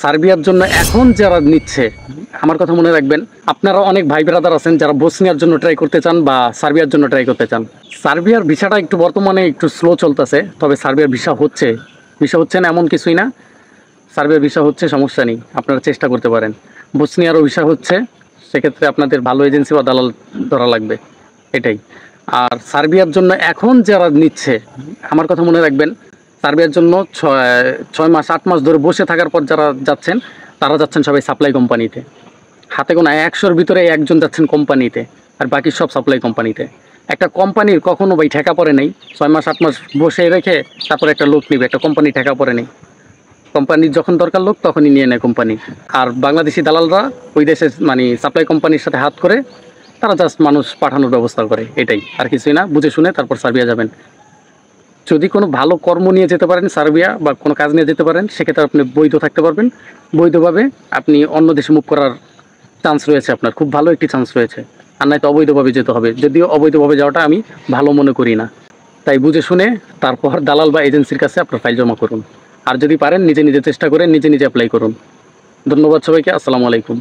সার্বিয়ার জন্য এখন যারা নিচ্ছে, আমার কথা মনে রাখবেন, আপনারা অনেক ভাই ব্রাদার আছেন যারা বসনিয়ার জন্য ট্রাই করতে চান বা সার্বিয়ার জন্য ট্রাই করতে চান। সার্বিয়ার ভিসাটা একটু বর্তমানে একটু স্লো চলতেছে, তবে সার্বিয়ার ভিসা হচ্ছে না এমন কিছুই না। সার্বিয়ার ভিসা হচ্ছে, সমস্যা নেই, আপনারা চেষ্টা করতে পারেন। বসনিয়ারও ভিসা হচ্ছে, সেক্ষেত্রে আপনাদের ভালো এজেন্সি বা দালাল ধরা লাগবে, এটাই। আর সার্বিয়ার জন্য এখন যারা নিচ্ছে, আমার কথা মনে রাখবেন, সার্বিয়ার জন্য 6 মাস 8 মাস ধরে বসে থাকার পর যারা যাচ্ছেন, তারা যাচ্ছেন সবাই সাপ্লাই কোম্পানিতে। হাতে গোনা 100-র ভিতরে একজন যাচ্ছেন কোম্পানিতে, আর বাকি সব সাপ্লাই কোম্পানিতে। একটা কোম্পানির কখনো ভাই ঠেকা পড়ে নেই 6 মাস 8 মাস বসে রেখে তারপরে একটা লোক নিবে, একটা কোম্পানি ঠেকা পড়ে নেই। কোম্পানির যখন দরকার লোক তখনই নিয়ে নেয় কোম্পানি। আর বাংলাদেশি দালালরা ওই দেশে মানে সাপ্লাই কোম্পানির সাথে হাত করে তারা জাস্ট মানুষ পাঠানোর ব্যবস্থা করে, এটাই, আর কিছুই না। বুঝে শুনে তারপর সার্বিয়া যাবেন। যদি কোনো ভালো কর্ম নিয়ে যেতে পারেন সার্বিয়া বা কোনো কাজ নিয়ে যেতে পারেন, সেক্ষেত্রে আপনি বৈধ থাকতে পারবেন। বৈধভাবে আপনি অন্য দেশে মুভ করার চান্স রয়েছে, আপনার খুব ভালো একটি চান্স রয়েছে। আর নয়তো অবৈধভাবে যেতে হবে, যদিও অবৈধভাবে যাওয়াটা আমি ভালো মনে করি না। তাই বুঝে শুনে তারপর দালাল বা এজেন্সির কাছে আপনার ফাইল জমা করুন। আর যদি পারেন নিজে নিজে চেষ্টা করে নিজে নিজে অ্যাপ্লাই করুন। ধন্যবাদ সবাইকে। আসসালামু আলাইকুম।